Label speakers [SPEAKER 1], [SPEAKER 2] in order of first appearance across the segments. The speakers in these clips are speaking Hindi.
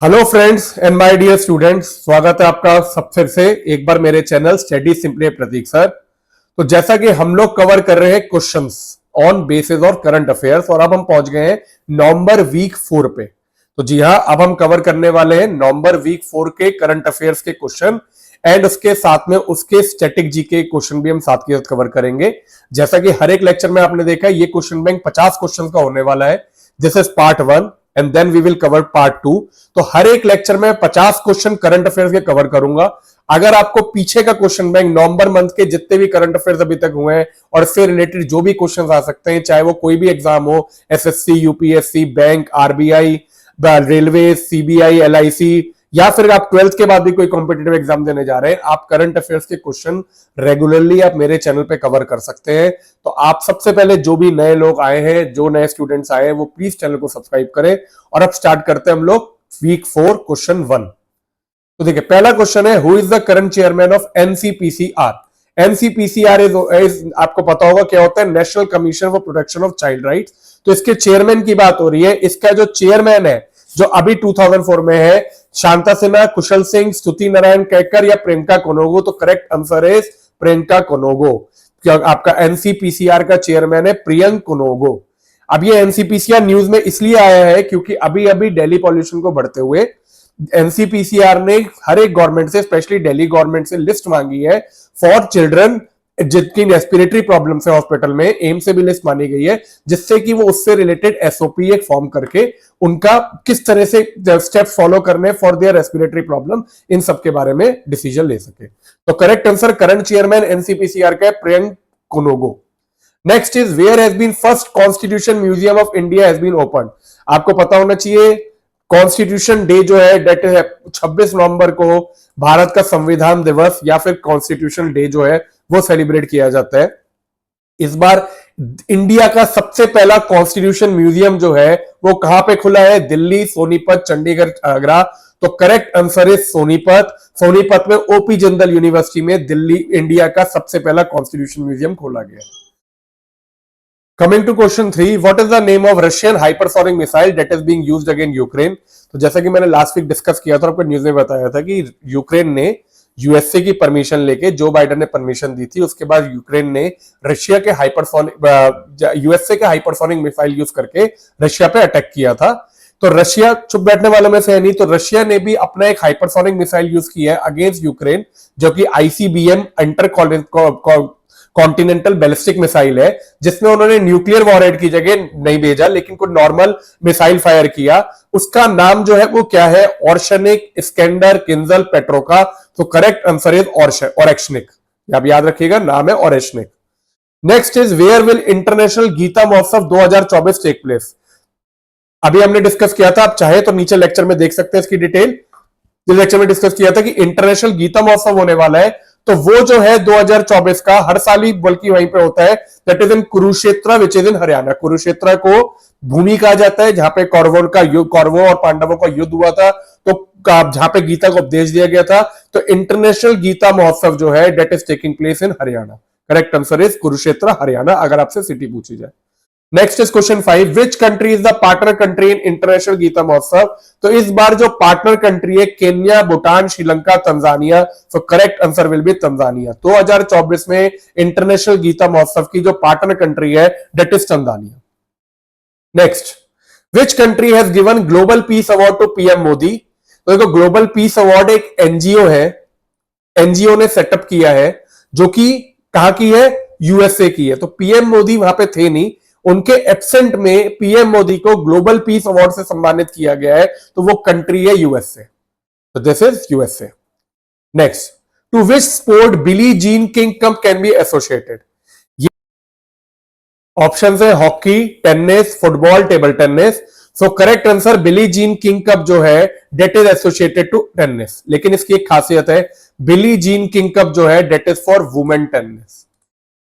[SPEAKER 1] Hello friends and my dear students, स्वागत है आपका सब फिर से एक बार मेरे channel study simply Prateek sir. तो जैसा कि हम लोग कवर कर रहे हैं क्वेश्चंस ऑन बेसिस और करंट अफेयर्स, और अब हम पहुंच गए हैं नवंबर वीक 4 पे। तो जी हाँ, अब हम कवर करने वाले हैं नवंबर वीक 4 के करंट अफेयर्स के क्वेश्चन एंड उसके साथ में उसके स्टैटिक जी के क्वेश्चन भी हम साथ के साथ कवर करेंगे। जैसा कि हर एक लेक्चर में आपने देखा, ये क्वेश्चन बैंक 50 क्वेश्चन का होने वाला है। This is part 1 and then we will cover part 2। तो हर एक लेक्चर में 50 क्वेश्चन करंट अफेयर्स के कवर करूंगा। अगर आपको पीछे का क्वेश्चन बैंक नवंबर मंथ के जितने भी करंट अफेयर्स अभी तक हुए हैं और इससे रिलेटेड जो भी क्वेश्चंस आ सकते हैं, चाहे वो कोई भी एग्जाम हो, SSC, UPSC, bank, RBI, railway, CBI, LIC, या फिर आप 12th के बाद भी कोई कॉम्पिटेटिव एग्जाम देने जा रहे हैं, आप करंट अफेयर्स के क्वेश्चन रेगुलरली आप मेरे चैनल पे कवर कर सकते हैं। तो आप सबसे पहले जो भी नए लोग आए हैं, जो नए स्टूडेंट्स आए हैं, वो प्लीज चैनल को सब्सक्राइब करें। और अब स्टार्ट करते हैं हम लोग वीक 4 क्वेश्चन 1। तो देखिए, पहला क्वेश्चन है, who is the current chairman of NCPCR? NCPCR is आपको पता होगा क्या होता है, national commission for protection of child rights. तो इसके चेयरमैन की बात हो रही है। इसका जो चेयरमैन है, जो अभी 2004 में है, शांता सिन्हा, कुशल सिंह, स्तुति नारायण कैकर या प्रियंका कोनोगो? तो करेक्ट आंसर है प्रियंका कोनोगो। आपका एनसीपीसीआर का चेयरमैन है प्रियंक कोनोगो। अब ये एनसीपीसीआर न्यूज में इसलिए आया है क्योंकि अभी अभी दिल्ली पॉल्यूशन को बढ़ते हुए एनसीपीसीआर ने हर एक गवर्नमेंट से, स्पेशली दिल्ली गवर्नमेंट से लिस्ट मांगी है फॉर चिल्ड्रन जिनकी रेस्पिरेटरी प्रॉब्लम है हॉस्पिटल में। एम से भी लिस्ट मानी गई है, जिससे कि वो उससे रिलेटेड एसओपी एक फॉर्म करके उनका किस तरह से स्टेप फॉलो करने फॉर देयर रेस्पिरेटरी प्रॉब्लम, इन सब के बारे में डिसीजन ले सके। तो correct answer current chairman NCPCR का Priyank Kanoongo. Next is, where has been first constitution museum of India has been open? आपको पता होना चाहिए, कॉन्स्टिट्यूशन डे जो है डेट है 26 नवंबर को भारत का संविधान दिवस या फिर कॉन्स्टिट्यूशन डे जो है वो सेलिब्रेट किया जाता है। इस बार इंडिया का सबसे पहला कॉन्स्टिट्यूशन म्यूजियम जो है वो कहां पे खुला है? दिल्ली, सोनीपत, चंडीगढ़, आगरा। तो करेक्ट आंसर है सोनीपत। सोनीपत में ओपी जिंदल यूनिवर्सिटी में दिल्ली इंडिया का सबसे पहला कॉन्स्टिट्यूशन म्यूजियम खोला गया। Coming to question 3, what is the name of Russian hypersonic missile that is being used against Ukraine? तो जैसा कि मैंने लास्ट वीक डिस्कस किया था, आपको न्यूज में बताया था कि यूक्रेन ने यूएसए की परमिशन लेके, जो बाइडेन ने परमिशन दी थी, उसके बाद यूक्रेन ने रशिया के यूएसए के हाइपरसोनिक मिसाइल यूज करके रशिया पे अटैक किया था। तो रशिया चुप बैठने वालों में से है नहीं, तो रशिया ने भी अपना एक हाइपरसोनिक मिसाइल यूज किया है अगेंस्ट यूक्रेन, जो कि ICBM inter continental ballistic missile है, जिसमें उन्होंने न्यूक्लियर वॉरहेड की जगह नहीं भेजा, लेकिन कोई नॉर्मल मिसाइल फायर किया। उसका नाम जो है वो क्या है? ऑर्शनिक, स्कैंडर, किंजल, पेट्रोका। तो करेक्ट आंसर इज ऑरेक्शनिक। आप याद रखिएगा, नाम है ऑरेक्शनिक। Next is, where will international Gita Mahotsav 2024 take place? अभी हमने डिस्कस किया था, आप चाहे तो नीचे लेक्चर में देख सकते हैं इसकी डिटेल। जिस लेक्चर में डिस्कस किया था कि इंटरनेशनल गीता महोत्सव होने वाला है, तो वो जो है 2024 का, हर साल ही बल्कि वहीं पे होता है, that is in Kurukshetra which is in Haryana. Kurukshetra को भूमि कहा जाता है जहां पे कौरवों और पांडवों का युद्ध हुआ था, तो जहां पे गीता को उपदेश दिया गया था। तो इंटरनेशनल गीता महोत्सव जो है that is taking place in Haryana. Correct answer is Kurukshetra, Haryana, अगर आपसे सिटी पूछी जाए। Next is question 5, which country is the partner country in international Gita Mahotsav? तो इस बार जो पार्टनर कंट्री है, केन्या, भूटान, श्रीलंका, तंजानिया। तो correct answer will be Tanzania. 2024 में इंटरनेशनल गीता महोत्सव की जो पार्टनर कंट्री है that is Tanzania. Next, which country has given global peace award to PM Modi? तो देखो, ग्लोबल पीस अवार्ड एक एनजीओ है, एनजीओ ने सेटअप किया है, जो कि कहां की है? यूएसए की है। तो पीएम मोदी वहां पे थे नहीं, उनके एब्सेंट में पीएम मोदी को ग्लोबल पीस अवार्ड से सम्मानित किया गया है, तो वो कंट्री है यूएसए। तो this is USA. Next, to which sport Billie Jean King cup can be associated? ये ऑप्शन है hockey, tennis, football, table tennis. So correct answer Billie Jean King cup जो है that is associated to tennis, लेकिन इसकी एक खासियत है, बिली जीन किंग कप जो है that is for women tennis.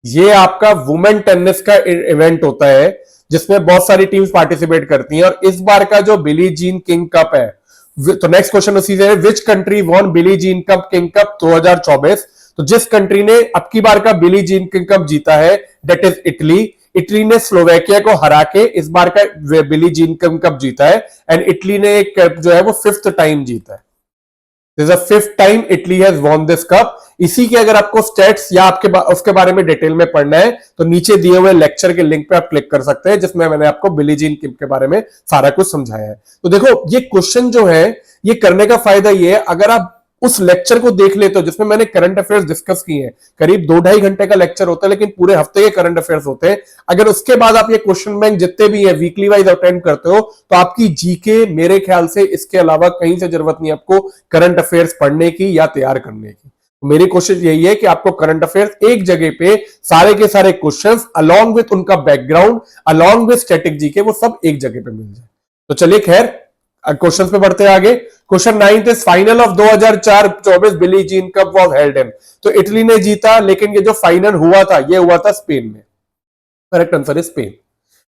[SPEAKER 1] ये आपका वुमेन टेनिस का इवेंट होता है जिसमें बहुत सारी टीम्स पार्टिसिपेट करती हैं, और इस बार का जो बिली जीन किंग कप है, तो नेक्स्ट क्वेश्चन उसी से है, which country won Billy Jean cup king cup 2024? तो जिस कंट्री ने अब की बार का बिली जीन किंग कप जीता है दैट इज इटली। इटली ने स्लोवेकिया को हरा के इस बार का बिली जीन कप जीता है, एंड इटली ने एक कप जो है वो 5th टाइम जीता है। This is the 5th time Italy has won this cup. इसी के अगर आपको स्टेट्स या उसके बारे में डिटेल में पढ़ना है तो नीचे दिए हुए लेक्चर के लिंक पे आप क्लिक कर सकते हैं, जिसमें मैंने आपको बिली जीन किप के बारे में सारा कुछ समझाया है। तो देखो ये क्वेश्चन जो है ये करने का फायदा ये है, अगर आप उस लेक्चर को देख लेते हो जिसमें मैंने करंट अफेयर्स डिस्कस किए हैं, करीब 2-2.5 घंटे का लेक्चर होता है लेकिन पूरे हफ्ते के करंट अफेयर्स होते हैं। अगर उसके बाद आप ये क्वेश्चन बैंक जितने भी है वीकली वाइज अटेंड करते हो तो आपकी जीके मेरे ख्याल से इसके अलावा कहीं से जरूरत नहीं आपको करंट अफेयर्स पढ़ने की या तैयार करने की। मेरी कोशिश यही है कि आपको करंट अफेयर्स एक जगह पे सारे के सारे क्वेश्चंस अलॉन्ग विथ उनका background along with static GK वो सब एक जगह पे मिल जाए। तो चलिए खैर क्वेश्चंस पे बढ़ते हैं आगे। Question 9 is final of 2004-24 Billy Jean cup was held in. तो इटली ने जीता, लेकिन ये जो फाइनल हुआ था ये हुआ था स्पेन में। Correct answer is Spain.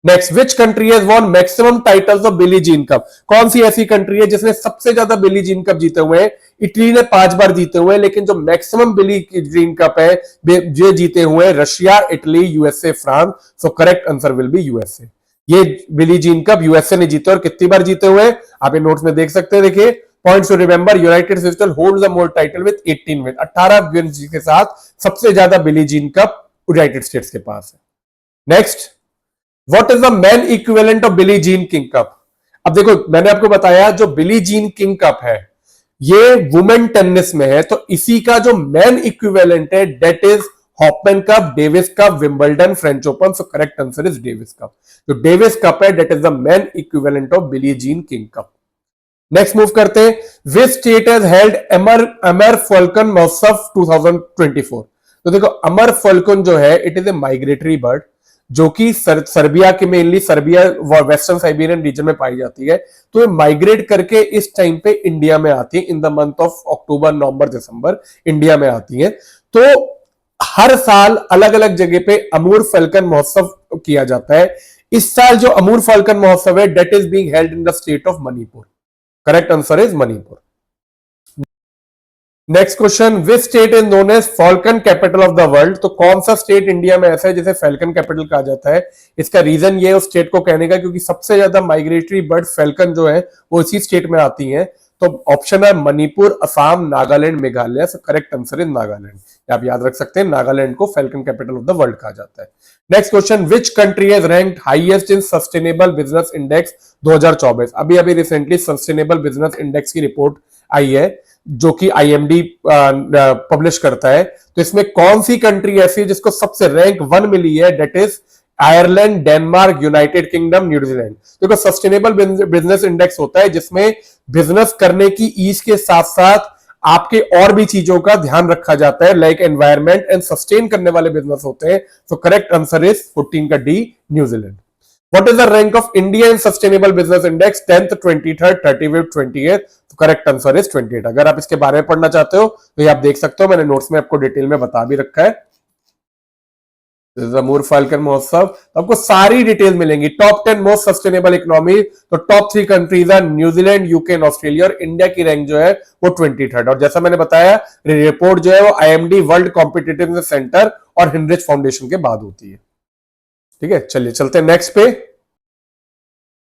[SPEAKER 1] Next, which country has won maximum titles of Billie Jean cup? कौन सी ऐसी कंट्री है जिसने सबसे ज्यादा बिली जीन कप जीते हुए हैं? इटली ने 5 बार जीते हुए हैं, लेकिन जो मैक्सिमम बिली जीन कप है ये जीते हुए हैं Russia, Italy, USA, France. So correct answer will B USA. ये बिली जीन कप यूएसए ने जीते और कितनी बार जीते हुए हैं आप ये नोट्स में देख सकते हैं। देखिए points to remember, United States holds the more title with 18 win. 18 win के साथ सबसे ज्यादा Billie Jean cup United States के पास है। Next, what is the man equivalent of Billie Jean King cup? अब देखो मैंने आपको बताया जो बिली जीन किंग कप है ये वुमेन टेनिस में है, तो इसी का जो मैन इक्विवेलेंट है that is Hopman cup, Davis cup, Wimbledon, French open. So correct answer is Davis cup. जो डेविस कप है that is the man equivalent of Billie Jean King cup. Next move करते हैं, which state has held Amur falcon महोत्सव 2024? तो देखो अमर फॉल्कन जो है it is a migratory bird जो कि सर्बिया के mainly Serbia western Siberian region में पाई जाती है। तो ये माइग्रेट करके इस टाइम पे इंडिया में आती है, in the month of October, November, December India में आती है। तो हर साल अलग अलग जगह पे अमूर फाल्कन महोत्सव किया जाता है। इस साल जो अमूर फाल्कन महोत्सव है that is being held in the state of Manipur. Correct answer is Manipur. Next question, which state is known as falcon capital of the world? तो कौन सा स्टेट इंडिया में ऐसा है जिसे फाल्कन कैपिटल कहा जाता है? इसका रीजन ये उस स्टेट को कहने का क्योंकि सबसे ज्यादा माइग्रेटरी बर्ड फाल्कन जो है वो इसी स्टेट में आती हैं। तो ऑप्शन है मणिपुर, असम, नागालैंड, मेघालय। सो करेक्ट आंसर इज नागालैंड। आप याद रख सकते हैं नागालैंड को falcon capital of the world कहा जाता है। Next question, which country has ranked highest in sustainable business index 2024? अभी अभी रिसेंटली सस्टेनेबल बिजनेस इंडेक्स की रिपोर्ट आई है जो कि आईएमडी पब्लिश करता है। तो इसमें कौन सी कंट्री ऐसी है जिसको सबसे रैंक 1 मिली है? That is Ireland, Denmark, United kingdom, New Zealand. देखो सस्टेनेबल बिजनेस इंडेक्स होता है जिसमें बिजनेस करने की ईज के साथ साथ आपके और भी चीजों का ध्यान रखा जाता है, लाइक एनवायरमेंट एंड सस्टेन करने वाले बिजनेस होते हैं। तो करेक्ट आंसर इज 14 का D, New Zealand. What is the rank of India in Sustainable Business Index? 10th, 23rd, 35th, 28th? तो करेक्ट आंसर इज 28। अगर आप इसके बारे में पढ़ना चाहते हो तो ये आप देख सकते हो, मैंने नोट्स में आपको डिटेल में बता भी रखा है। अमूर फाल्कन महोत्सव तो आपको सारी डिटेल मिलेंगी। टॉप 10 मोस्ट सस्टेनेबल इकोनॉमी, तो टॉप 3 कंट्रीज है न्यूजीलैंड, यूके एंड ऑस्ट्रेलिया, और इंडिया की रैंक जो है वो 23rd। और जैसा मैंने बताया रिपोर्ट जो है वो आईएमडी वर्ल्ड कॉम्पिटिटिवनेस सेंटर और हिनरिच फाउंडेशन के बाद होती है। ठीक है, चलिए चलते हैं नेक्स्ट पे।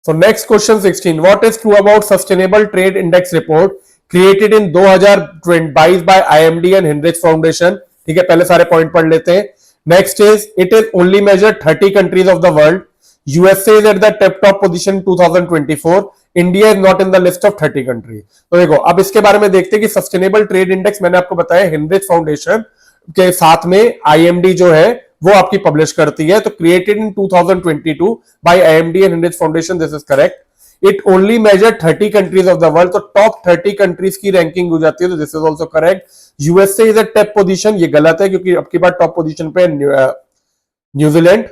[SPEAKER 1] So next question 16, what is true about sustainable trade index report created in 2022 by IMD and Hinrich Foundation? ठीक है, पहले सारे पॉइंट पढ़ लेते हैं। Next is it is only measured 30 countries of the world. USA is at the top position 2024। India is not in the list of 30 country. तो देखो अब इसके बारे में देखते हैं कि सस्टेनेबल ट्रेड इंडेक्स मैंने आपको बताया हिनरिच फाउंडेशन के साथ में आईएमडी जो है वो आपकी पब्लिश करती है। तो created in 2022 by IMD and Hinrich foundation, this is correct. It only measure 30 countries of the world, तो टॉप 30 कंट्रीज की रैंकिंग हो जाती है। तो this is also correct. USA is a top position, ये गलत है क्योंकि अब की बार टॉप पोजीशन पे New Zealand.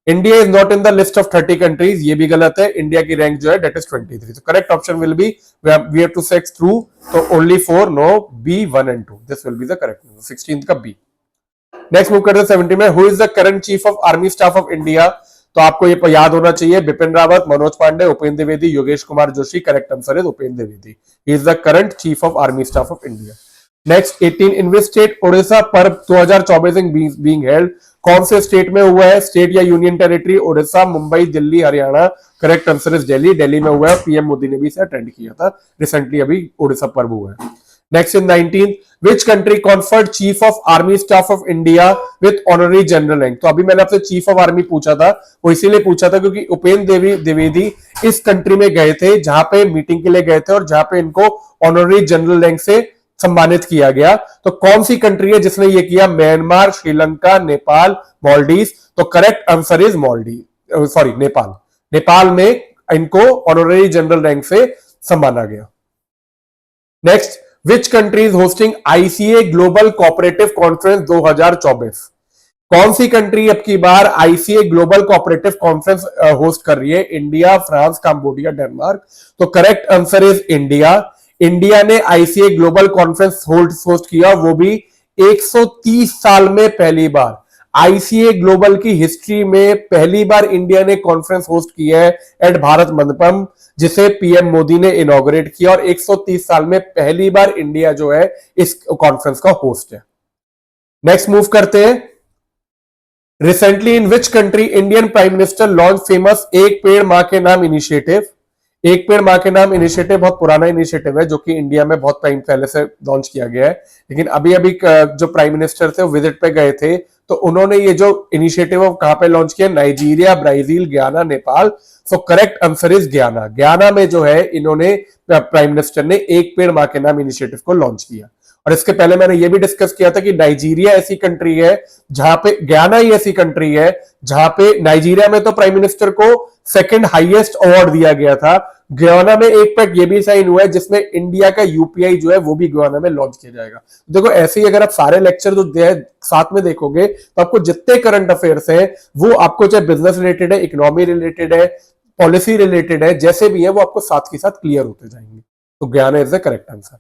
[SPEAKER 1] India is not in the list of 30 countries, ये भी गलत है। इंडिया की रैंक जो है दैट इज 23। तो correct option will be, we have to sex through, तो only 4, no, B 1 and 2, this will be the correct answer. 16 का बी। नेक्स्ट मूव करते हैं 70 में, who is the current chief of army staff of India? तो आपको ये याद होना चाहिए, Bipin Rawat, Manoj Pande, Upendra Dwivedi, Yogesh Kumar Joshi. Correct answer is Upendra Dwivedi. He is the current chief of army staff of India. Next 18 in which state Odisha पर्व 2024 बीइंग हेल्ड, कौन से स्टेट में हुआ है? स्टेट या union territory? Odisha, Mumbai, Delhi, Haryana. Correct answer is Delhi. Delhi में हुआ है, पीएम मोदी ने भी इसे अटेंड किया था रिसेंटली, अभी ओडिशा पर्व हुआ है। Next in 19 which country conferred chief of army staff of India with honorary general rank. तो अभी मैंने आपसे चीफ ऑफ आर्मी पूछा था, वो इसीलिए पूछा था क्योंकि उपेंद्र द्विवेदी इस कंट्री में गए थे जहां पे मीटिंग के लिए गए थे और जहां पे इनको ऑनररी जनरल रैंक से सम्मानित किया गया। तो कौन सी कंट्री है जिसने ये किया? म्यांमार, श्रीलंका, नेपाल, मालदीव। तो correct answer is Maldives, sorry Nepal. Nepal में इनको ऑनररी जनरल रैंक से सम्माना गया। Next, which country is hosting ICA global cooperative conference 2024? कौन सी कंट्री अब की बार ICA global cooperative conference host कर रही है? India, France, Cambodia, Denmark. तो correct answer is India. India ने आईसीए ग्लोबल कॉन्फ्रेंस होस्ट किया, वो भी 130 साल में पहली बार। आईसीए ग्लोबल की हिस्ट्री में पहली बार इंडिया ने कॉन्फ्रेंस होस्ट किया है एट भारत मंडपम, जिसे पीएम मोदी ने इनॉग्रेट किया, और 130 साल में पहली बार इंडिया जो है इस कॉन्फ्रेंस का होस्ट है। नेक्स्ट मूव करते हैं। Recently in which country Indian prime minister launch famous एक पेड़ मां के नाम इनिशिएटिव? एक पेड़ मां के नाम इनिशिएटिव बहुत पुराना इनिशिएटिव है जो कि इंडिया में बहुत टाइम पहले से लॉन्च किया गया है, लेकिन अभी अभी जो प्राइम मिनिस्टर थे वो विजिट पे गए थे, तो उन्होंने ये जो इनिशिएटिव कहां पे लॉन्च किया? Nigeria, Brazil, Guyana, Nepal. So correct answer is Guyana. Guyana में जो है इन्होंने प्राइम मिनिस्टर ने एक पेड़ मां के नाम इनिशिएटिव को लॉन्च किया। और इसके पहले मैंने ये भी डिस्कस किया था कि नाइजीरिया ऐसी कंट्री है जहां पे, गयाना ही ऐसी कंट्री है जहां पे नाइजीरिया में तो प्राइम मिनिस्टर को सेकंड हाईएस्ट अवार्ड दिया गया था, गयाना में एक पैक्ट ये भी साइन हुआ है जिसमें इंडिया का यूपीआई जो है वो भी गयाना में लॉन्च किया जाएगा। देखो ऐसे ही अगर आप सारे लेक्चर जो साथ में देखोगे तो आपको जितने करंट अफेयर्स हैं वो आपको चाहे बिजनेस रिलेटेड है, इकोनॉमी रिलेटेड है, पॉलिसी रिलेटेड है, जैसे भी है वो आपको साथ के साथ क्लियर होते जाएंगे। तो Guyana is the correct answer.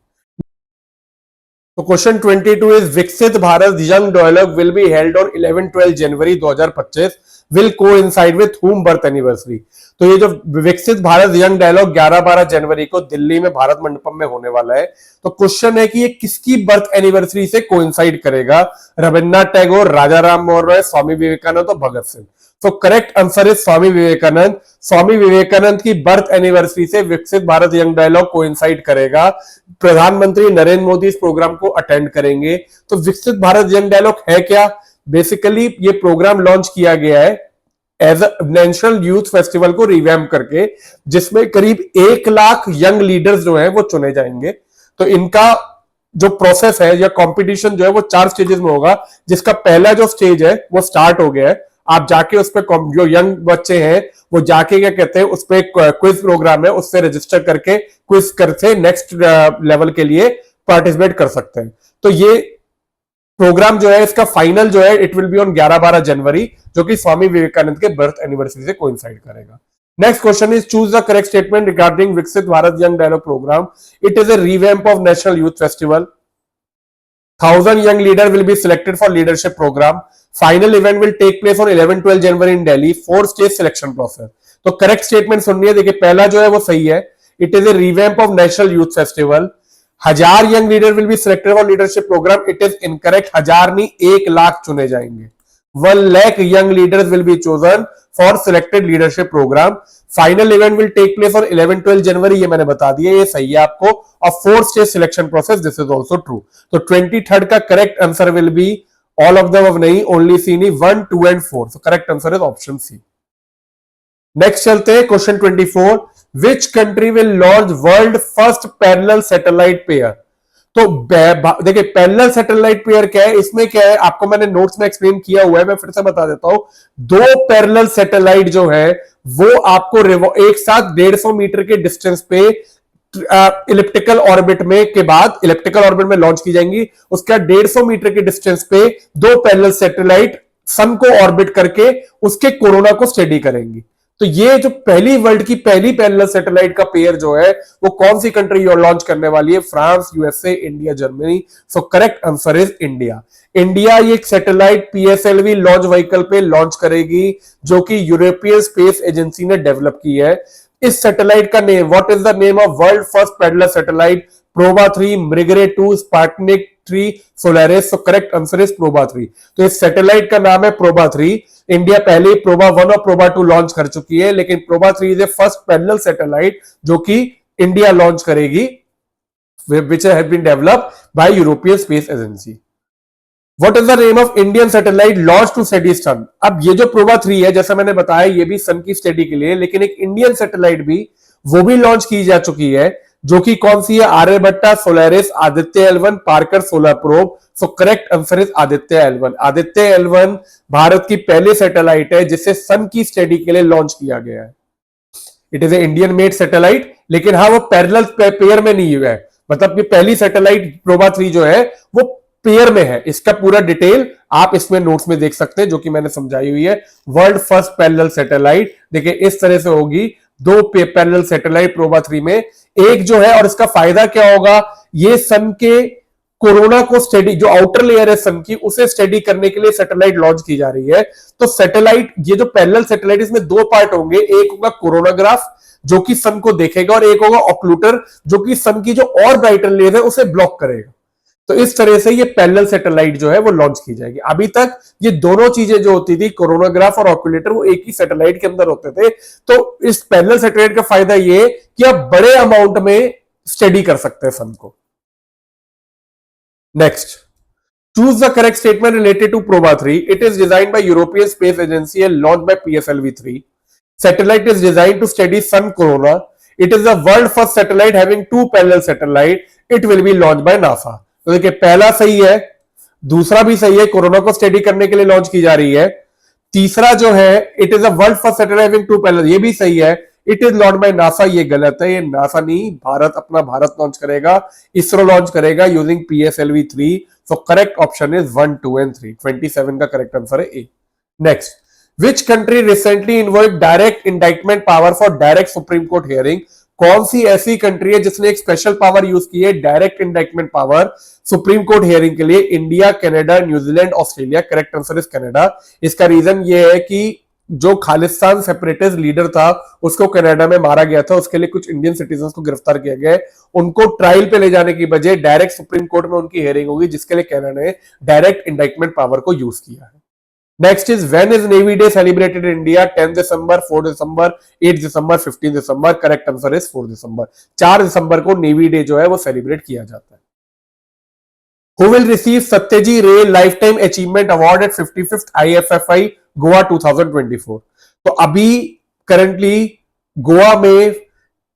[SPEAKER 1] तो question 22 is Viksit Bharat young dialogue will be held on 11-12 January 2025 will coincide with whom birth anniversary. तो ये जो विकसित भारत यंग डायलॉग 11-12 जनवरी को दिल्ली में भारत मंडपम में होने वाला है, तो क्वेश्चन है कि ये किसकी बर्थ एनिवर्सरी से कोइंसाइड करेगा? रविन्द्रनाथ टैगोर, राजा राम मोहन राय, स्वामी विवेकानंद और भगत सिंह। तो correct answer is Swami Vivekananda. Swami Vivekananda की बर्थ एनिवर्सरी से विकसित भारत यंग डायलॉग कोइंसाइड करेगा। प्रधानमंत्री नरेंद्र मोदी इस प्रोग्राम को अटेंड करेंगे। तो विकसित भारत यंग डायलॉग है क्या? बेसिकली ये प्रोग्राम लॉन्च किया गया है as a national youth festival को रिवैम्प करके, जिसमें करीब 1 लाख यंग लीडर्स जो हैं वो चुने जाएंगे। तो इनका जो प्रोसेस है या कंपटीशन जो है वो 4 स्टेजेस में होगा, जिसका पहला जो स्टेज है वो स्टार्ट हो गया है। आप जाके उस पर जो यंग बच्चे हैं वो जाके क्या कहते हैं उस पर क्विज प्रोग्राम है, उससे रजिस्टर करके क्विज करके नेक्स्ट लेवल के लिए पार्टिसिपेट कर सकते हैं। तो ये प्रोग्राम जो है इसका फाइनल जो है it will be on 11-12 January, जो कि स्वामी विवेकानंद के बर्थ एनिवर्सरी से कोइंसाइड करेगा। Next question is choose the correct statement regarding Viksit Bharat young dialogue programme. It is a revamp of national youth festival. 1000 young leader will be selected for leadership program. Final event will take place on 11-12 January in Delhi. 4-stage selection process. तो करेक्ट स्टेटमेंट सुननी है। देखिए पहला जो है वो सही है, it is a revamp of national youth festival. 1000 young leader will be selected for leadership program, it is incorrect. 1000 नहीं 1 लाख चुने जाएंगे। 1 lakh young leaders will be chosen for selected leadership program. Final event will take place on 11-12 January, ये मैंने बता दिया, ये सही है आपको। और 4-stage selection process, this is also true. तो 23rd का correct answer will be all of the above नहीं, ओनली सी नहीं, 1, 2 and 4. So correct answer is option C. Next चलते हैं question 24। Which country will launch world first parallel satellite pair? तो देखिए पैरेलल सैटेलाइट पेयर क्या है, इसमें क्या है आपको मैंने नोट्स में एक्सप्लेन किया हुआ है, मैं फिर से बता देता हूं। 2 पैरेलल सैटेलाइट जो है वो आपको एक साथ 150 मीटर के डिस्टेंस पे इलिप्टिकल ऑर्बिट में के बाद इलिप्टिकल ऑर्बिट में लॉन्च की जाएंगी। उसका 150 मीटर के डिस्टेंस पे 2 पैरेलल सैटेलाइट सन को ऑर्बिट करके उसके कोरोना को स्टडी करेंगी। तो ये जो वर्ल्ड की पहली पैरेलल सैटेलाइट का पेयर जो है वो कौन सी कंट्री लॉन्च करने वाली है? France, USA, India, Germany. So correct answer is India. India ये सैटेलाइट पीएसएलवी लॉन्च व्हीकल पे लॉन्च करेगी, जो कि यूरोपियन स्पेस एजेंसी ने डेवलप की है। इस सैटेलाइट का name, what is the name of world first parallel satellite? PROBA 3, मृगरे 2, स्पार्टनिक 3 Solaris, तो करेक्ट आंसर इज प्रोबा 3। तो इस सैटेलाइट का नाम है प्रोबा 3। इंडिया पहले ही प्रोबा 1 और प्रोबा 2 लॉन्च कर चुकी है, लेकिन PROBA 3 is a first parallel satellite जो कि इंडिया लॉन्च करेगी, which has been developed by European Space Agency. What is the name of Indian satellite launched to study sun? अब ये जो प्रोबा 3 है, जैसा मैंने बताया, ये भी सन की स्टडी के लिए, लेकिन एक इंडियन सैटेलाइट भी वो भी लॉन्च की जा चुकी है, जो कि कौन सी है? Aryabhata, Solaris, Aditya L1, Parker solar probe. So correct answer is Aditya L1। Aditya L1 Bharat की पहली सैटेलाइट है जिसे सन की स्टडी के लिए लॉन्च किया गया है। It is A Indian made satellite, लेकिन हाँ वो पैरेलल पेयर में नहीं हुआ है, मतलब कि पहली सैटेलाइट प्रोबा 3 जो है वो पेयर में है। इसका पूरा डिटेल आप इसमें नोट्स में देख सकते हैं, जो कि मैंने समझाई हुई है। वर्ल्ड फर्स्ट पैरेलल सैटेलाइट देखिए इस तरह से होगी, दो पैरेलल सैटेलाइट प्रोबा 3 में, एक जो है, और इसका फायदा क्या होगा? ये सन के कोरोना को स्टडी, जो आउटर लेयर है सन की, उसे स्टडी करने के लिए सैटेलाइट लॉन्च की जा रही है। तो सैटेलाइट, ये जो पैरेलल सैटेलाइट, इसमें दो पार्ट होंगे, एक होगा कोरोनाग्राफ जो कि सन को देखेगा, और एक होगा ऑक्लूटर जो कि सन की जो और ब्राइटर लेयर है उसे ब्लॉक करेगा। तो इस तरह से ये पैरेलल सैटेलाइट जो है वो लॉन्च की जाएगी। अभी तक ये दोनों चीजें जो होती थी, कोरोनाग्राफ और ऑक्यूलेटर, वो एक ही सैटेलाइट के अंदर होते थे। तो इस पैरेलल सैटेलाइट का फायदा ये कि आप बड़े अमाउंट में स्टडी कर सकते हैं सन को। Next, choose the correct statement related to proba 3. It is designed by European Space Agency and launched by PSLV-3. Satellite is designed to study sun corona. It is the world first satellite having two parallel satellite. It will be launched by NASA. तो देखिए पहला सही है, दूसरा भी सही है, कोरोना को स्टडी करने के लिए लॉन्च की जा रही है। तीसरा जो है, it is a world first satellite having two parallel, ये भी सही है। It is launch by NASA, ये गलत है, ये नासा नहीं, भारत लॉन्च करेगा, इसरो लॉन्च करेगा using PSLV-3। So correct option is 1, 2 and 3। 27 का करेक्ट आंसर है A. Next, which country recently involve direct indictment power for direct supreme court hearing? कौन सी ऐसी कंट्री है जिसने एक स्पेशल पावर यूज की है, direct indictment power, supreme court hearing के लिए? India, Canada, New Zealand, Australia. Correct answer is Canada. इसका रीजन ये है कि जो खालिस्तान सेपरेटिस्ट लीडर था उसको कनाडा में मारा गया था, उसके लिए कुछ इंडियन सिटीजन को गिरफ्तार किया गया, उनको ट्रायल पे ले जाने की बजाय डायरेक्ट सुप्रीम कोर्ट में उनकी हियरिंग होगी, जिसके लिए कनाडा ने डायरेक्ट इंडाइटमेंट पावर को यूज किया है। Next is, when is navy day celebrated in India? 10 December, 4 December, 8 December, 15 December. Correct answer is 4 दिसंबर। 4 दिसंबर को नेवी डे जो है वो सेलिब्रेट किया जाता है। Who will receive Satyaji Ray Lifetime Achievement Award at 55th IFFI Goa 2024? तो अभी करंटली गोवा में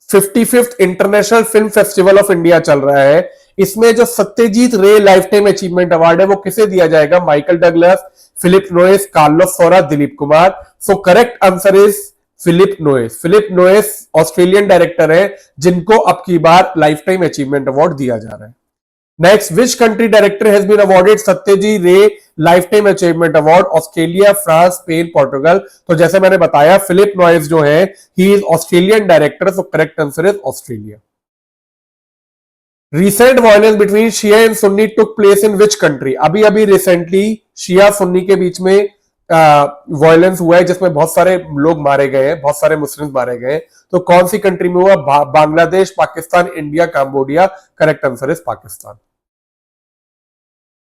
[SPEAKER 1] 55th international film festival of India चल रहा है। इसमें जो सत्यजीत रे लाइफ टाइम अचीवमेंट अवार्ड है वो किसे दिया जाएगा? Michael Douglas, Phillip Noyce, Carlos Saura, Dilip Kumar. So correct answer is Phillip Noyce. Phillip Noyce Australian director है जिनको अब की बार लाइफ टाइम अचीवमेंट अवार्ड दिया जा रहा है। Next, which country director has been awarded Satyajit Ray lifetime achievement award? Australia, France, Spain, Portugal. तो जैसे मैंने बताया, फिलिप नॉइस जो है he is Australian director, so correct answer is Australia. Recent violence between Shia and Sunni took place in which country? अभी अभी रिसेंटली शिया सुन्नी के बीच में वायलेंस हुआ है, जिसमें बहुत सारे लोग मारे गए हैं, बहुत सारे मुस्लिम मारे गए। तो कौन सी कंट्री में हुआ? Bangladesh, Pakistan, India, Cambodia. Correct answer is Pakistan.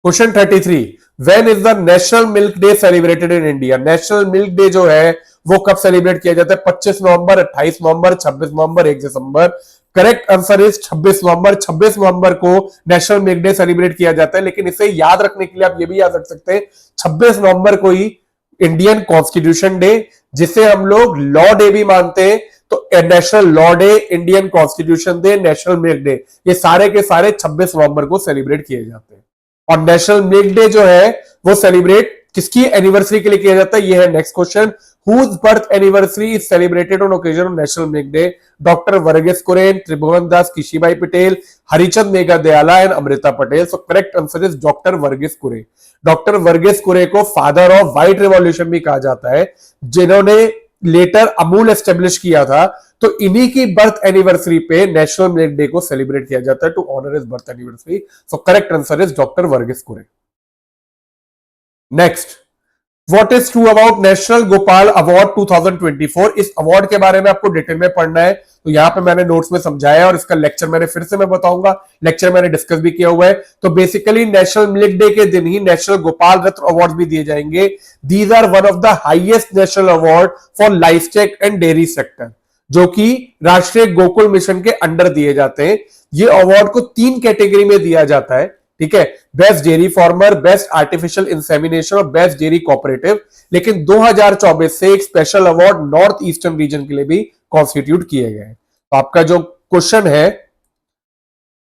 [SPEAKER 1] Question 33, when is the national milk day celebrated in India? National milk day जो है वो कब सेलिब्रेट किया जाता है? 25 नवंबर, 28 नवंबर, 26 नवंबर, 1 दिसंबर। करेक्ट आंसर इज 26 नवंबर। 26 नवंबर को नेशनल मिल्क डे सेलिब्रेट किया जाता है, लेकिन इसे याद रखने के लिए आप ये भी याद रख सकते हैं 26 नवंबर को ही इंडियन कॉन्स्टिट्यूशन डे, जिसे हम लोग लॉ डे भी मानते हैं। तो national law day, Indian constitution day, national milk day, ये सारे के सारे 26 नवंबर को सेलिब्रेट किए जाते हैं। और नेशनल मिल्क डे जो है वो सेलिब्रेट किसकी एनिवर्सरी के लिए किया जाता है? ये है next question. Whose birth anniversary is celebrated on occasion of national milk day? Doctor Varghese Kurien, Tribhuvan Das, Kishibai Patel, Harichand Megha Dayala and Amrita Patel. So correct answer is doctor Verghese Kurien. Doctor Verghese Kurien को फादर ऑफ व्हाइट रिवॉल्यूशन भी कहा जाता है, जिन्होंने लेटर अमूल एस्टेब्लिश किया था। तो इन्हीं की बर्थ एनिवर्सरी पे नेशनल मिल्क डे को सेलिब्रेट किया जाता है to honour his birth anniversary. So correct answer is doctor Verghese Kurien. Next, what is true about national Gopal award 2024? इस अवार्ड के बारे में आपको डिटेल में पढ़ना है, तो यहाँ पे मैंने नोट्स में समझाया है और इसका लेक्चर मैंने फिर से मैं बताऊंगा, लेक्चर मैंने डिस्कस भी किया हुआ है। तो बेसिकली नेशनल मिल्क डे के दिन ही नेशनल गोपाल रत्न अवार्ड भी दिए जाएंगे। These are one of the highest national award for livestock and dairy sector, जो कि राष्ट्रीय गोकुल मिशन के अंडर दिए जाते हैं। ये अवार्ड को 3 कैटेगरी में दिया जाता है, ठीक है, best dairy farmer, best artificial insemination और बेस्ट डेयरी कोऑपरेटिव। लेकिन 2024 से एक special award north eastern reason के लिए भी कॉन्स्टिट्यूट किए गए हैं। तो आपका जो क्वेश्चन है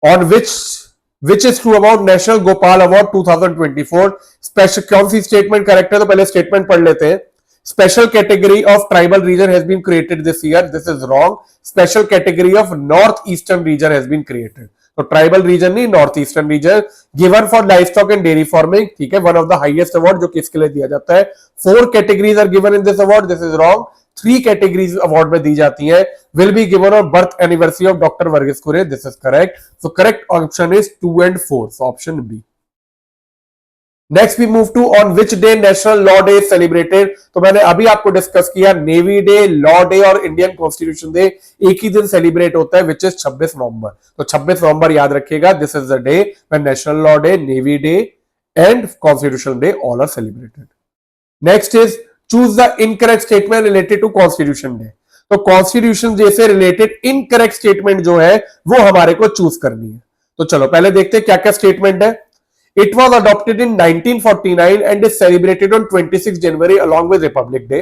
[SPEAKER 1] on which is true about national Gopal award 2024, special कौन सी स्टेटमेंट करेक्ट है? तो पहले स्टेटमेंट पढ़ लेते हैं। Special category of tribal region has been created this year. This is wrong. Special category of northeastern region has been created. तो ट्राइबल रीजन नहीं, north eastern region, given for livestock and dairy farming, ठीक है, one of the highest award जो किसके लिए दिया जाता है। 4 categories are given in this award, this is wrong. 3 categories award में दी जाती है। Will be given on birth anniversary of doctor Varghese Kurien, this is correct. So correct option is 2 and 4, so option B. Next we move to on which day national law day celebrated. तो मैंने अभी आपको डिस्कस किया, नेवी डे, लॉ डे और इंडियन कॉन्स्टिट्यूशन डे एक ही दिन सेलिब्रेट होता है, विच इज 26 नवंबर। तो 26 नवंबर याद रखिएगा, this is the day when national law day, navy day and constitution day all are celebrated. Next is choose the incorrect statement related to constitution day. तो कॉन्स्टिट्यूशन डे से रिलेटेड इनकरेक्ट स्टेटमेंट जो है वो हमारे को चूज करनी है। तो चलो पहले देखते हैं क्या क्या स्टेटमेंट है। It was adopted in 1949 and is celebrated on 26 January along with Republic Day.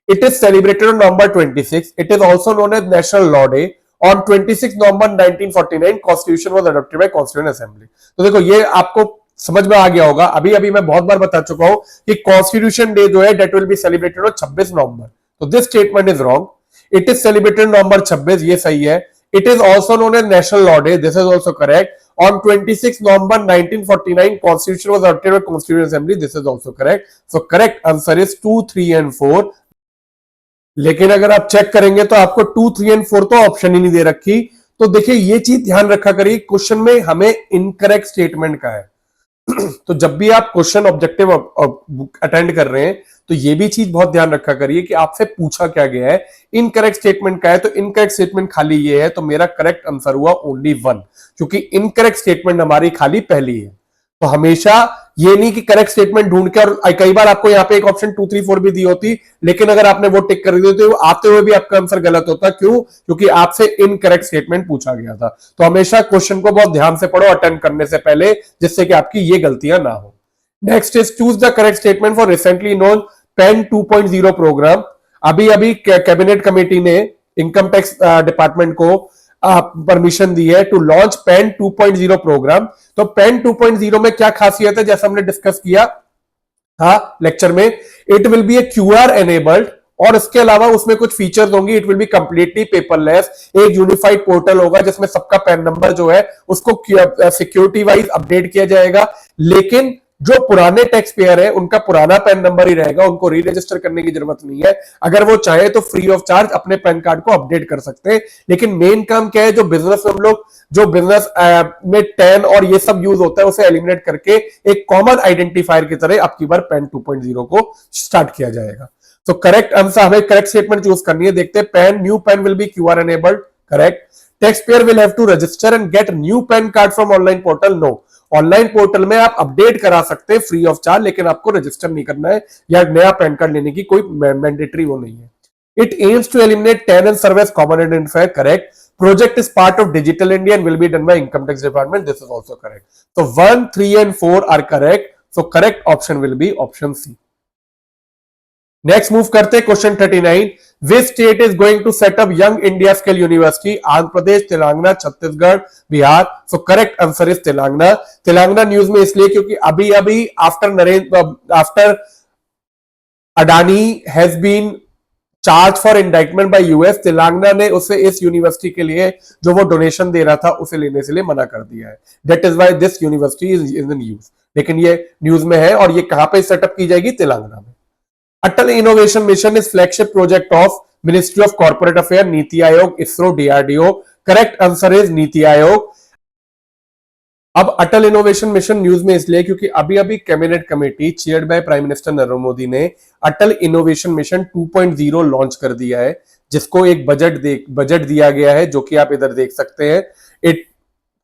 [SPEAKER 1] It is celebrated on November 26. It is also known as National Law Day. On 26 November 1949, Constitution was adopted by Constituent Assembly. तो देखो ये आपको समझ में आ गया होगा। अभी अभी मैं बहुत बार बता चुका हूं कि Constitution Day जो है that will be celebrated on 26 नवंबर। तो this statement is wrong. It is celebrated नवंबर 26, ये सही है। It is also known as National Law Day. This is also correct. On 26 November 1949, Constitution was adopted by Constituent Assembly. This is also correct. So correct answer is 2, 3 and 4. लेकिन अगर आप चेक करेंगे तो आपको 2, 3 and 4 तो ऑप्शन ही नहीं दे रखी। तो देखिए ये चीज ध्यान रखा करिए, क्वेश्चन में हमें इनकरेक्ट स्टेटमेंट का है। तो जब भी आप क्वेश्चन ऑब्जेक्टिव अटेंड कर रहे हैं तो ये भी चीज बहुत ध्यान रखा करिए कि आपसे पूछा क्या गया है, इनकरेक्ट स्टेटमेंट का है। तो इनकरेक्ट स्टेटमेंट खाली ये है, तो मेरा करेक्ट आंसर हुआ ओनली 1, क्योंकि इनकरेक्ट स्टेटमेंट हमारी खाली पहली है। तो हमेशा ये नहीं कि करेक्ट स्टेटमेंट ढूंढ के, और कई बार आपको यहाँ पे एक ऑप्शन 2, 3, 4 भी दी होती, लेकिन अगर आपने वो टिक कर दी तो आते हुए भी आपका आंसर गलत होता। क्यों? क्योंकि आपसे इनकरेक्ट स्टेटमेंट पूछा गया था। तो हमेशा क्वेश्चन को बहुत ध्यान से पढ़ो अटेंड करने से पहले, जिससे कि आपकी ये गलतियां ना हो। Next is choose the correct statement for recently known PAN 2.0 program. अभी अभी कैबिनेट कमेटी ने इनकम टैक्स डिपार्टमेंट को परमिशन दी है टू लॉन्च पेन 2.0 प्रोग्राम। तो पेन 2.0 में क्या खासियत है, जैसा हमने डिस्कस किया लेक्चर में, it will B A QR enabled, और इसके अलावा उसमें कुछ फीचर्स होंगी। It will be completely paperless, एक यूनिफाइड पोर्टल होगा जिसमें सबका पैन नंबर जो है उसको सिक्योरिटी वाइज अपडेट किया जाएगा। लेकिन जो पुराने टैक्स पेयर है उनका पुराना पैन नंबर ही रहेगा, उनको री रजिस्टर करने की जरूरत नहीं है। अगर वो चाहे तो फ्री ऑफ चार्ज अपने पैन कार्ड को अपडेट कर सकते हैं। लेकिन मेन काम क्या है, जो बिजनेस में हम लोग जो बिजनेस में टैन और ये सब यूज होता है उसे एलिमिनेट करके एक कॉमन आइडेंटिफायर की तरह आपकी बार पैन 2.0 को स्टार्ट किया जाएगा। तो करेक्ट आंसर, हमें करेक्ट स्टेटमेंट चूज करनी है। देखते हैं, PAN new PAN will be QR enabled, correct. Tax payer will have to register and get new PAN card from online portal, no. Online portal में आप अपडेट करा सकते हैं फ्री ऑफ चार्ज, लेकिन आपको रजिस्टर नहीं करना है या नया पैन कार्ड लेने की कोई मैंडेटरी वो नहीं है। It aims to eliminate TAN and service common identifier, correct. Project is part of digital India and will be done by income tax department, this is also correct. तो 1, 3 and 4 are correct. So correct option will be option C. Next move करते हैं question 39। Which state is going to set up young India skill university? Andhra Pradesh, Telangana, Chhattisgarh, Bihar. So correct answer is Telangana. Telangana news में इसलिए क्योंकि अभी अभी after Adani has been charge for indictment by US, Telangana ने उसे इस यूनिवर्सिटी के लिए जो वो डोनेशन दे रहा था उसे लेने से लिए मना कर दिया है। That is why this university is in news. लेकिन ये न्यूज में है, और ये कहां पे सेटअप की जाएगी? तेलंगाना में। Atal innovation mission is flagship project of ministry of corporate affair, NITI Aayog, ISRO, DRDO. Correct answer is NITI Aayog. अब अटल इनोवेशन मिशन न्यूज में इसलिए क्योंकि अभी अभी cabinet committee chaired by prime minister Narendra Modi ने अटल इनोवेशन मिशन 2.0 लॉन्च कर दिया है, जिसको एक बजट दिया गया है, जो कि आप इधर देख सकते हैं।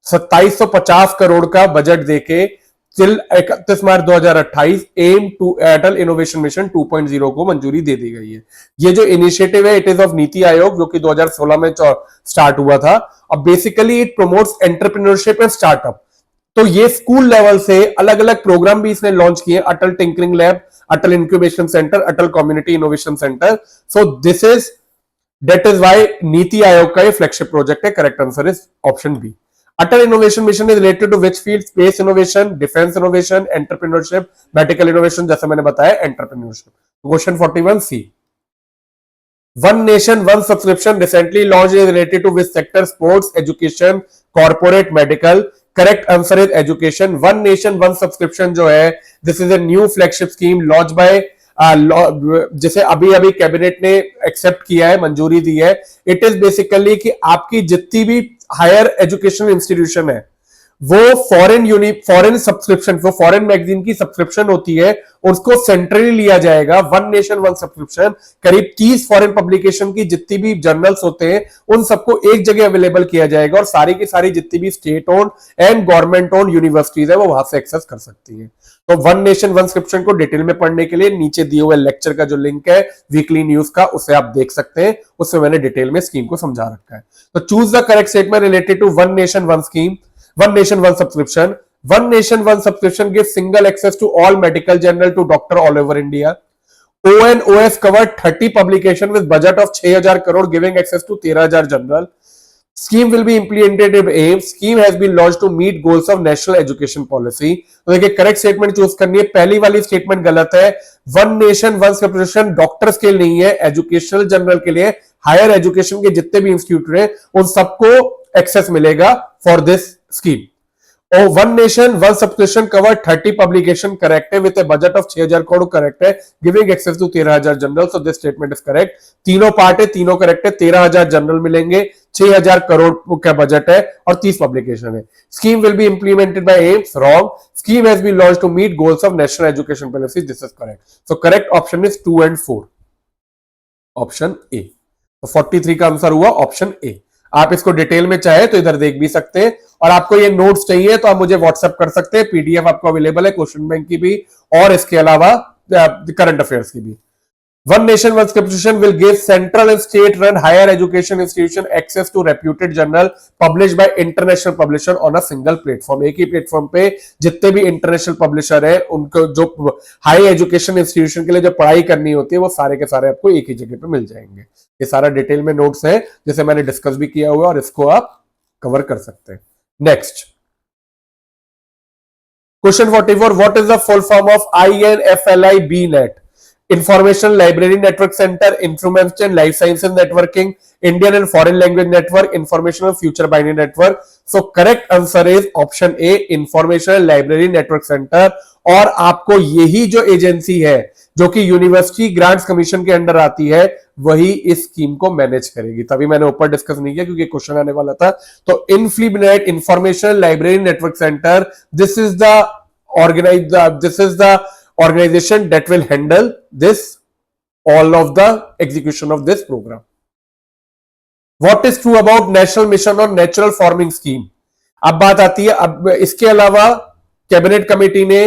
[SPEAKER 1] 2750 करोड़ का बजट देके till 31 March 2028 aim to Atal innovation mission 2.0 को मंजूरी दे दी गई है। ये जो इनिशिएटिव है, it is of NITI Aayog, जो कि 2016 में स्टार्ट हुआ था। और basically it promotes entrepreneurship and startup. तो ये स्कूल लेवल से अलग अलग प्रोग्राम भी इसने लॉन्च किए, Atal tinkering lab, Atal incubation centre, Atal community innovation centre. So this is that is why NITI Aayog का ये फ्लैगशिप प्रोजेक्ट है। Correct answer is option B. Atal innovation mission is related to which field? Space innovation, defence innovation, entrepreneurship, medical innovation, जैसे मैंने बताया entrepreneurship. Question 41 C, one nation one subscription recently launch is related to which sector? Sports, education, corporate, medical. Correct answer is education. One nation one subscription जो है, this is a new flagship scheme launch by जिसे अभी अभी कैबिनेट ने एक्सेप्ट किया है, मंजूरी दी है। इट इज बेसिकली कि आपकी जितनी भी हायर एजुकेशनल इंस्टीट्यूशन है, वो फॉरेन सब्सक्रिप्शन, वो फॉरेन मैगजीन की सब्सक्रिप्शन होती है, उसको सेंट्रली लिया जाएगा। वन नेशन वन सब्सक्रिप्शन, करीब 30 फॉरेन पब्लिकेशन की जितनी भी जर्नल्स होते हैं, उन सबको एक जगह अवेलेबल किया जाएगा और सारी की सारी जितनी भी state own and government own universities है, वो वहां से एक्सेस कर सकती है। तो वन नेशन वन सब्सक्रिप्शन को डिटेल में पढ़ने के लिए नीचे दिए हुए लेक्चर का जो लिंक है वीकली न्यूज का, उसे आप देख सकते हैं। उसमें मैंने डिटेल में स्कीम को समझा रखा है। तो choose the correct statement related to one nation one scheme, one nation one subscription. One nation one subscription gives single access to all medical journal to doctor all over India. ONOS covered 30 publication with budget of 6000 crore giving access to 13000 journal. Scheme will be implemented in AIM. Scheme has been launched to meet goals of national education policy. तो देखिए करेक्ट स्टेटमेंट चूज करनी है। पहली वाली स्टेटमेंट गलत है। One nation one subscription doctors के लिए नहीं है, एजुकेशनल जर्नल के लिए, हायर एजुकेशन के जितने भी इंस्टीट्यूट हैं उन सबको एक्सेस मिलेगा for this scheme. Oh, one nation one subscription covered 30 publication, correct है, with a budget of 6000 crore, correct है, giving access to 13000 journal. So this statement is correct. तीनों पार्ट है, तीनों करेक्ट है। 13000 जर्नल मिलेंगे, 6000 करोड़ का बजट है और 30 पब्लिकेशन है। Scheme will be implemented by AIIMS, wrong. Scheme has been launched to meet goals of national education policy, this is correct. So correct option is 2 and 4, option A. तो 43 का आंसर हुआ ऑप्शन ए। आप इसको डिटेल में चाहे तो इधर देख भी सकते हैं, और आपको ये नोट्स चाहिए तो आप मुझे व्हाट्सएप कर सकते हैं। पीडीएफ आपको अवेलेबल है क्वेश्चन बैंक की भी और इसके अलावा करंट अफेयर्स की भी। One nation one subscription will give central and state run higher education institution access to reputed journal publish by international publisher on a single platform. एक ही प्लेटफॉर्म पे जितने भी इंटरनेशनल पब्लिशर है, उनको जो हाई एजुकेशन इंस्टीट्यूशन के लिए जो पढ़ाई करनी होती है, वो सारे के सारे आपको एक ही जगह पे मिल जाएंगे। ये सारा डिटेल में नोट्स है, जैसे मैंने डिस्कस भी किया हुआ, और इसको आप कवर कर सकते हैं। Next question 44, what is the full form of INFLI BNet? Information library network centre, information life sciences networking, Indian and foreign language network, information future binary network. So correct answer is option A, information library network centre. और आपको यही जो एजेंसी है जो कि यूनिवर्सिटी ग्रांट्स कमीशन के अंडर आती है, वही इस स्कीम को मैनेज करेगी। तभी मैंने ऊपर डिस्कस नहीं किया क्योंकि क्वेश्चन आने वाला था। तो INFLIBNET information library network centre, this is the organization that will handle this, all of the execution of this program. What is true about national mission on natural forming scheme? अब बात आती है, अब इसके अलावा कैबिनेट कमेटी ने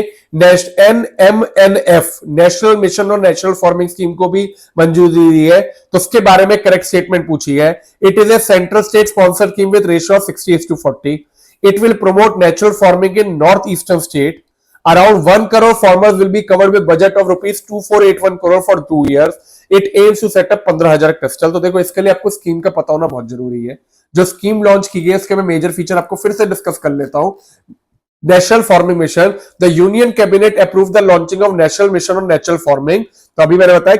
[SPEAKER 1] NMNF national mission on natural forming scheme को भी मंजूरी दी है। तो उसके बारे में करेक्ट स्टेटमेंट पूछी है। It is a central state sponsor scheme with ratio of 60:40. It will promote natural forming in north eastern state. Around 1 crore farmers will be covered with budget of rupees 2481 crore for 2 years. It aims to set up 15,000 clusters. तो देखो इसके लिए आपको स्कीम का पता होना बहुत जरूरी है। जो स्कीम लॉन्च की गई है इसके मैं मेजर फीचर आपको फिर से डिस्कस कर लेता हूं। National farming mission, the union cabinet approve the launching of national mission on natural farming. तो अभी मैंने बताया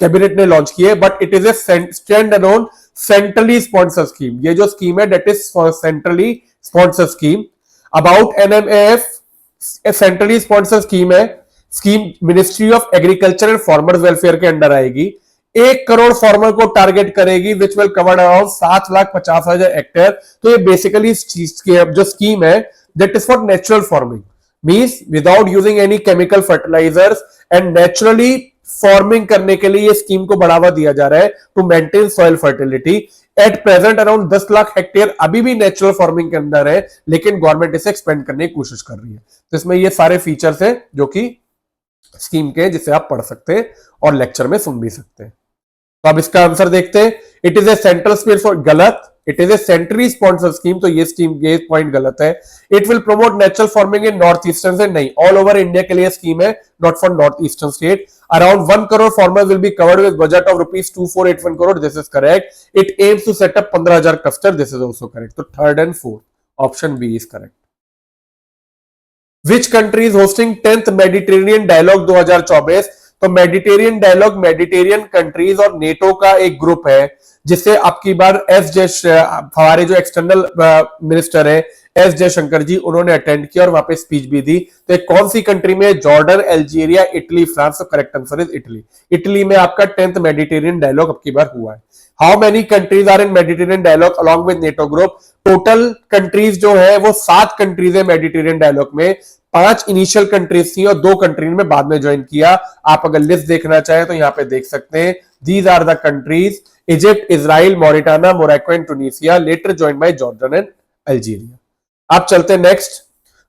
[SPEAKER 1] कैबिनेट ने लॉन्च की है, but it is a stand alone centrally sponsor scheme. ये जो स्कीम है that is centrally sponsor scheme. About NMAF centrally sponsor scheme है। Scheme ministry of agriculture and farmers welfare के अंडर आएगी। 1 करोड़ फार्मर को टारगेट करेगी, which will cover around 7,50,000 hectare. तो ये बेसिकली जो स्कीम है that is for natural farming, means without using any chemical fertilisers and naturally farming करने के लिए ये स्कीम को बढ़ावा दिया जा रहा है to maintain soil fertility. At present around 10 lakh hectare अभी भी नेचुरल फार्मिंग के अंदर है, लेकिन गवर्नमेंट इसे एक्सपेंड करने की कोशिश कर रही है। तो इसमें ये सारे फीचर्स हैं जो कि स्कीम के, जिसे आप पढ़ सकते हैं और लेक्चर में सुन भी सकते हैं। तो अब इसका आंसर देखते हैं। It is a central space for, गलत। It is a centrally sponsor scheme, तो ये स्कीम, ये पॉइंट गलत है। It will promote natural farming in north eastern से, नहीं, ऑल ओवर इंडिया के लिए स्कीम है, not for north eastern state. Around 1 crore farmers will be covered with budget of ₹2481 crore, this is correct. It aims to set up 15,000 cluster, this is also correct. तो third and fourth option B is correct. Which country is hosting 10th Mediterranean dialogue 2024? तो मेडिटेरियन डायलॉग मेडिटेरियन कंट्रीज और नेटो का एक ग्रुप है, जिसे आपकी बार हमारे जो एक्सटर्नल मिनिस्टर है एस जयशंकर जी, उन्होंने अटेंड किया और वहां पे स्पीच भी दी। तो एक कौन सी कंट्री में? Jordan, Algeria, Italy, France. तो correct answer is Italy. Italy में आपका 10th मेडिटेरियन डायलॉग आपकी बार हुआ है। How many countries are in Mediterranean dialogue along with NATO group? Total countries जो है वो 7 कंट्रीज है मेडिटेरियन डायलॉग में। 5 इनिशियल कंट्रीज थी और 2 कंट्री में बाद में ज्वाइन किया। आप अगर लिस्ट देखना चाहें तो यहां पे देख सकते हैं। These are the countries: Egypt, Israel, Mauritania, Morocco and Tunisia, later join by Jordan and Algeria. आप चलते हैं next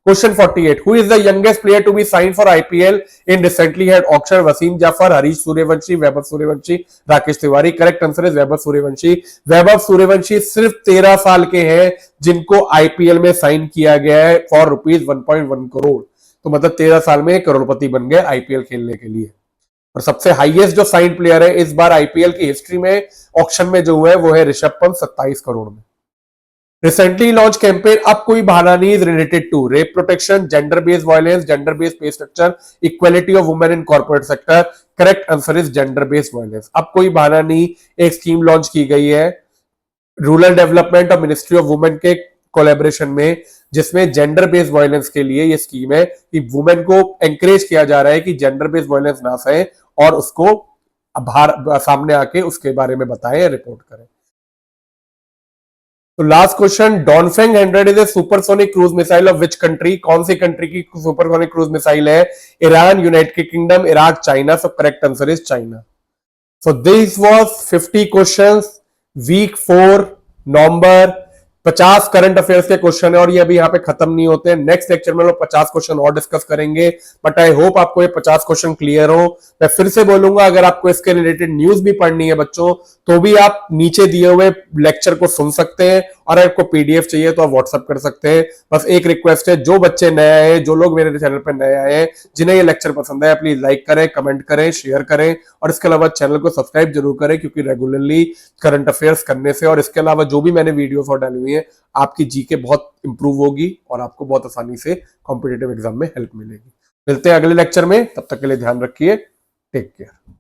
[SPEAKER 1] question 48। Who is the youngest player to be sign for IPL in recently held auction? Wasim Jaffer, Harish Suryavanshi, Vaibhav Suryavanshi, Rakesh Tiwari. Correct answer is Vaibhav Suryavanshi. Vaibhav Suryavanshi सिर्फ 13 साल के हैं जिनको आईपीएल में साइन किया गया है फॉर ₹1.1 करोड़। तो मतलब 13 साल में करोड़पति बन गए आईपीएल खेलने के लिए। और सबसे हाईएस्ट जो साइन प्लेयर है इस बार आईपीएल की हिस्ट्री में ऑक्शन में जो हुआ है वो है ऋषभ पंत, 27 करोड़ में। रिसेंटली लॉन्च कैंपेन अब कोई बहाना नहीं is related to rape protection, gender based violence, gender based pay structure, equality of women in corporate sector. Correct answer is gender based violence. अब कोई बहाना नहीं, एक स्कीम लॉन्च की गई है रूरल डेवलपमेंट और मिनिस्ट्री ऑफ वुमेन के कोलैबोरेशन में, जिसमें जेंडर बेस्ड वायलेंस के लिए ये स्कीम है कि वुमेन को एंकरेज किया जा रहा है कि जेंडर बेस्ड वायलेंस ना सहे और उसको बाहर सामने आके उसके बारे में बताएं, रिपोर्ट करें। तो last question, Dongfeng 100 is a supersonic cruise missile of which country? कौन सी कंट्री की सुपरसोनिक क्रूज मिसाइल है? Iran, United Kingdom, Iraq, China. So correct answer is China. So this was 50 questions week 4 November. 50 current affairs के क्वेश्चन है और ये अभी यहाँ पे खत्म नहीं होते। नेक्स्ट लेक्चर में लोग 50 क्वेश्चन और डिस्कस करेंगे, बट आई होप आपको ये 50 क्वेश्चन क्लियर हो। मैं फिर से बोलूंगा, अगर आपको इसके रिलेटेड न्यूज भी पढ़नी है बच्चों, तो भी आप नीचे दिए हुए लेक्चर को सुन सकते हैं, और अगर आपको पीडीएफ चाहिए तो आप व्हाट्सअप कर सकते हैं। बस एक रिक्वेस्ट है, जो बच्चे नए आए हैं, जो लोग मेरे चैनल पर नए आए हैं, जिन्हें ये लेक्चर पसंद है, प्लीज लाइक करें, कमेंट करें, शेयर करें, और इसके अलावा चैनल को सब्सक्राइब जरूर करें, क्योंकि रेगुलरली करंट अफेयर्स करने से और इसके अलावा जो भी मैंने वीडियो और डाली हुई है, आपकी जीके बहुत इंप्रूव होगी और आपको बहुत आसानी से कॉम्पिटिटिव एग्जाम में हेल्प मिलेगी। मिलते हैं अगले लेक्चर में, तब तक के लिए ध्यान रखिए। Take care.